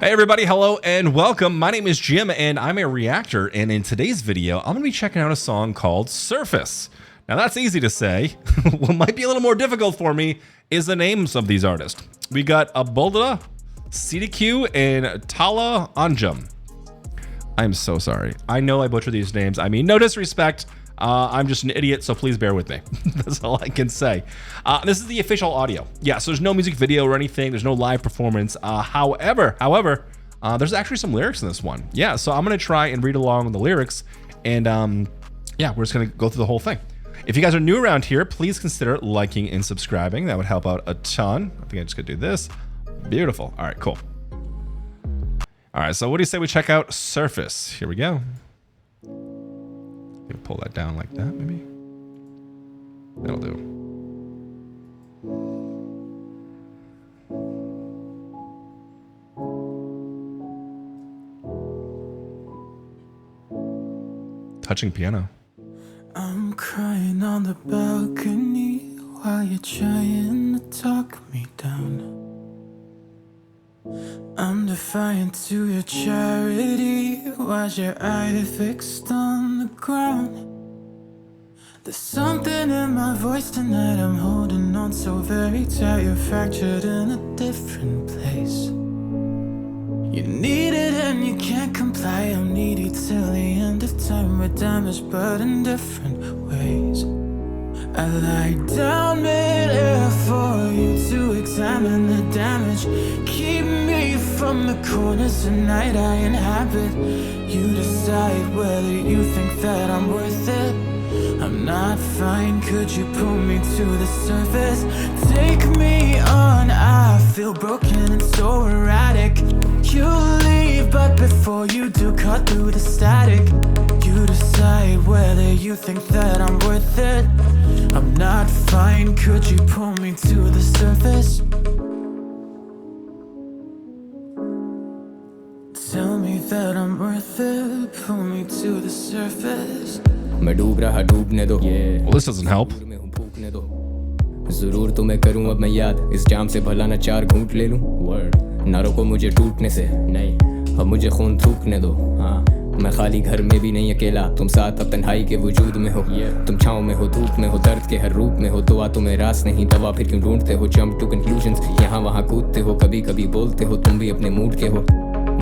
Hey everybody, hello and welcome. My name is Jim and I'm a reactor, and in today's video I'm going to be checking out a song called Surface. Now that's easy to say. What might be a little more difficult for me is the names of these artists. We got Abdullah Siddiqui Talha Anjum. I'm so sorry. I know I butcher these names. I mean, no disrespect. I'm just an idiot, so please bear with me. That's all I can say. This is the official audio. Yeah, so there's no music video or anything. There's no live performance. However, there's actually some lyrics in this one. Yeah, so I'm going to try and read along with the lyrics. And yeah, we're just going to go through the whole thing. If you guys are new around here, please consider liking and subscribing. That would help out a ton. I think I just could do this. Beautiful. All right, cool. All right, so what do you say we check out Surface? Here we go. Pull that down like that, maybe. That'll do. Touching piano. I'm crying on the balcony while you're trying to talk me down. I'm defiant to your charity. Why's your eye fixed on the ground? There's something in my voice tonight I'm holding on so very tight. You're fractured in a different place. You need it and you can't comply. I'm needy till the end of time. We're damaged but in different ways. I lie down mid-air for you to examine the damage. Keep me from the corners tonight I inhabit. You decide whether you think that I'm worth it. I'm not fine, could you pull me to the surface? Take me on, I feel broken and so erratic. You leave, but before you do, cut through the static. You decide whether you think that I'm worth it. I'm not fine, could you pull me to the surface? Tell me that I'm worth it, pull me to the surface. मैं डूब रहा डूबने दो. Well, this doesn't help. जरूर तो मैं करूं अब मैं याद इस जाम से भला ना चार घूंट ले लूं. ना रोको मुझे टूटने से, नहीं अब मुझे खून थूकने दो. हाँ मैं खाली घर में भी नहीं अकेला, तुम साथ अब तन्हाई के वजूद में हो. तुम छाँव में हो, धूप में हो, दर्द के हर रूप में हो. दुआ तुम्हें रास नहीं, दवा फिर क्यों ढूंढते हो? जंप टू कंक्लूजन्स, यहाँ वहाँ कूदते हो, कभी कभी बोलते हो तुम भी अपने मूड के हो.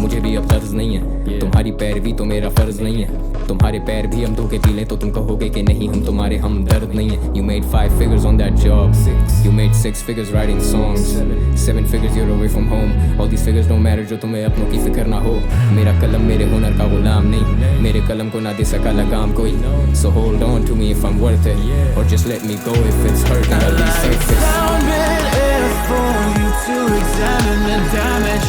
मुझे भी अब गर्ज नहीं है, तुम्हारी पैरवी तो मेरा फर्ज नहीं है. तुम्हारे पैर भी हम धोके पी लें तो तुम कहोगे कि नहीं हम तुम्हारे हमदर्द नहीं है. You made 5 figures on that job, you made 6 figures writing songs, 7 figures you're away from home. All these figures don't matter जो तुम्हें अपनों की फिक्र ना हो. मेरा कलम मेरे हुनर का गुलाम नहीं, मेरे कलम को ना दे सका लगाम कोई. So hold on to me if I'm worth it, or just let me go if it's hurting. I'll be surface. Down mid-air for you to examine the damage.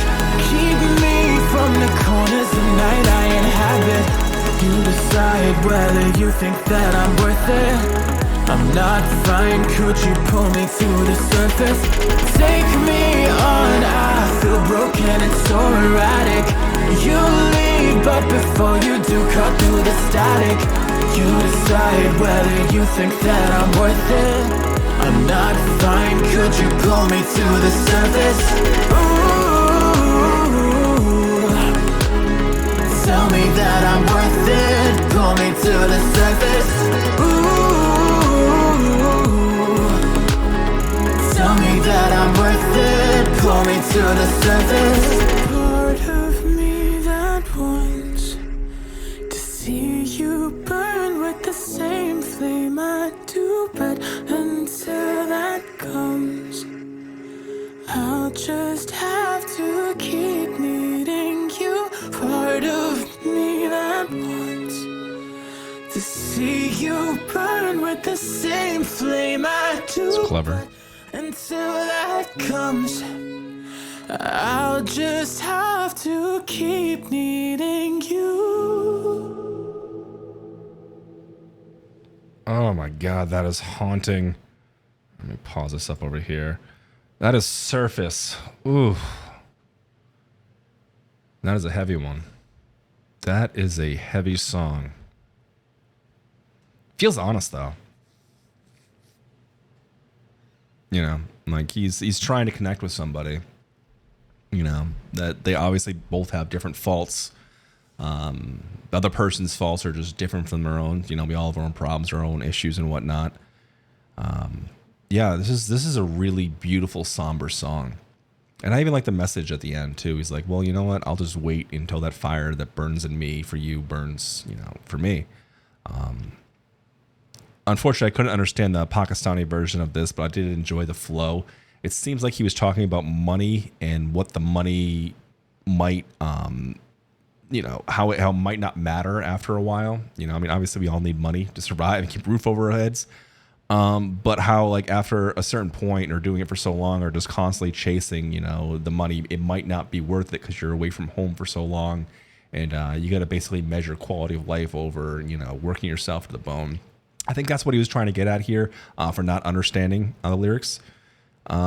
Keep me from the corners tonight I inhabit. You decide whether you think that I'm worth it. I'm not fine, could you pull me to the surface? Take me on, I feel broken and so erratic. You leave, but before you do, cut through the static. You decide whether you think that I'm worth it. I'm not fine, could you pull me to the surface? Ooh. Tell me that I'm worth it, pull me to the surface. Ooh. Tell me that I'm worth it, pull me to the surface. Part of me that wants to see you burn with the same flame I do, but until that comes, I'll just have to keep needing you. Part of me that wants to see you burn with the same flame I do. It's clever. Until that comes, I'll just have to keep needing you. Oh my god, that is haunting. Let me pause this up over here. That is Surface. Ooh. That is a heavy one. That is a heavy song. Feels honest though. You know, like he's trying to connect with somebody. You know, that they obviously both have different faults. The other person's faults are just different from their own. You know, we all have our own problems, our own issues and whatnot. Yeah, this is a really beautiful, somber song. And I even like the message at the end too. He's like, well, you know what? I'll just wait until that fire that burns in me for you burns, you know, for me. Unfortunately, I couldn't understand the Pakistani version of this, but I did enjoy the flow. It seems like he was talking about money and what the money might, you know, how it might not matter after a while. You know, I mean, obviously we all need money to survive and keep a roof over our heads. But how like after a certain point or doing it for so long or just constantly chasing, you know, the money, it might not be worth it because you're away from home for so long. And you got to basically measure quality of life over, you know, working yourself to the bone. I think that's what he was trying to get at here for not understanding the lyrics.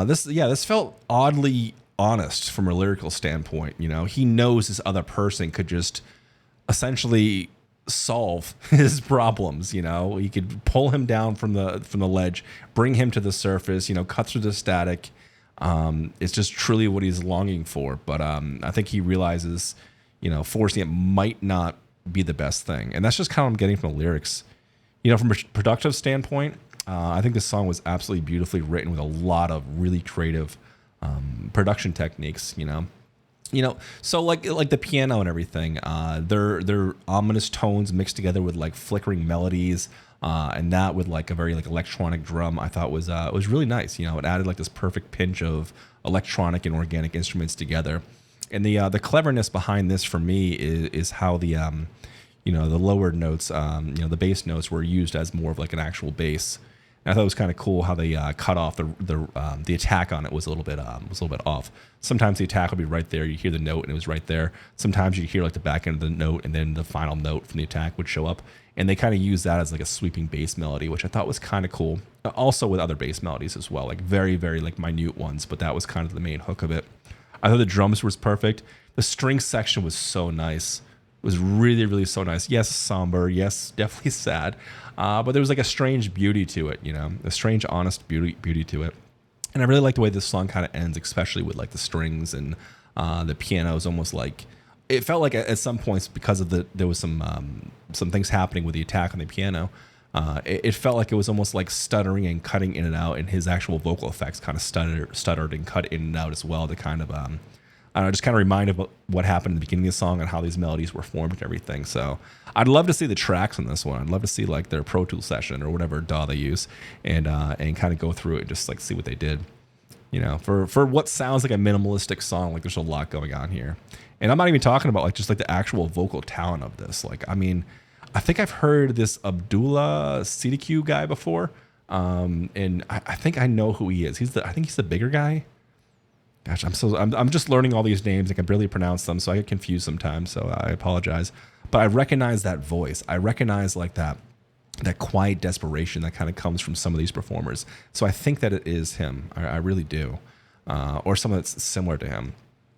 This felt oddly honest from a lyrical standpoint. You know, he knows this other person could just essentially solve his problems. You know, he could pull him down from the ledge, bring him to the surface, you know, cut through the static. It's just truly what he's longing for. But I think he realizes, you know, forcing it might not be the best thing. And that's just kind of what I'm getting from the lyrics. You know, from a productive standpoint, I think this song was absolutely beautifully written with a lot of really creative production techniques. You know, so like the piano and everything, they're ominous tones mixed together with like flickering melodies, and that with like a very like electronic drum, I thought was really nice. You know, it added like this perfect pinch of electronic and organic instruments together. And the cleverness behind this for me is how the you know, the lower notes, you know, the bass notes were used as more of like an actual bass. And I thought it was kind of cool how they cut off the attack on it was a little bit off. Sometimes the attack would be right there, you hear the note and it was right there. Sometimes you hear like the back end of the note and then the final note from the attack would show up. And they kind of use that as like a sweeping bass melody, which I thought was kind of cool. Also with other bass melodies as well, like very, very like minute ones, but that was kind of the main hook of it. I thought the drums was perfect. The string section was so nice. It was really, really so nice. Yes, somber. Yes, definitely sad. But there was like a strange beauty to it, you know, a strange, honest beauty to it. And I really like the way this song kind of ends, especially with like the strings and the piano is almost like, it felt like at some points because of there was some things happening with the attack on the piano. It felt like it was almost like stuttering and cutting in and out, and his actual vocal effects kind of stuttered and cut in and out as well to kind of I don't know, just kind of reminded of what happened in the beginning of the song and how these melodies were formed and everything. So I'd love to see the tracks on this one. I'd love to see like their Pro Tools session or whatever DAW they use and kind of go through it and just like see what they did. You know, for what sounds like a minimalistic song, like there's a lot going on here. And I'm not even talking about like just like the actual vocal talent of this. Like, I mean, I think I've heard this Abdullah Siddiqui guy before. And I think I know who he is. I think he's the bigger guy. Gosh, I'm just learning all these names. I can barely pronounce them, so I get confused sometimes. So I apologize, but I recognize that voice. I recognize like that quiet desperation that kind of comes from some of these performers. So I think that it is him. I really do, or someone that's similar to him.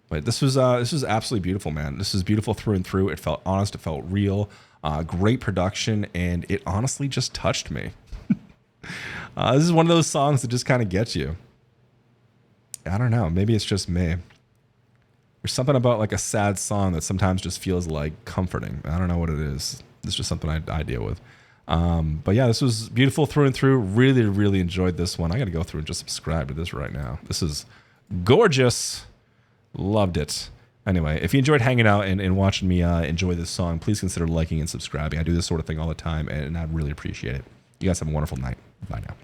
But this was absolutely beautiful, man. This is beautiful through and through. It felt honest. It felt real. Great production, and it honestly just touched me. This is one of those songs that just kind of gets you. I don't know. Maybe it's just me. There's something about like a sad song that sometimes just feels like comforting. I don't know what it is. It's just something I deal with. But yeah, this was beautiful through and through. Really, really enjoyed this one. I got to go through and just subscribe to this right now. This is gorgeous. Loved it. Anyway, if you enjoyed hanging out and watching me enjoy this song, please consider liking and subscribing. I do this sort of thing all the time, and I'd really appreciate it. You guys have a wonderful night. Bye now.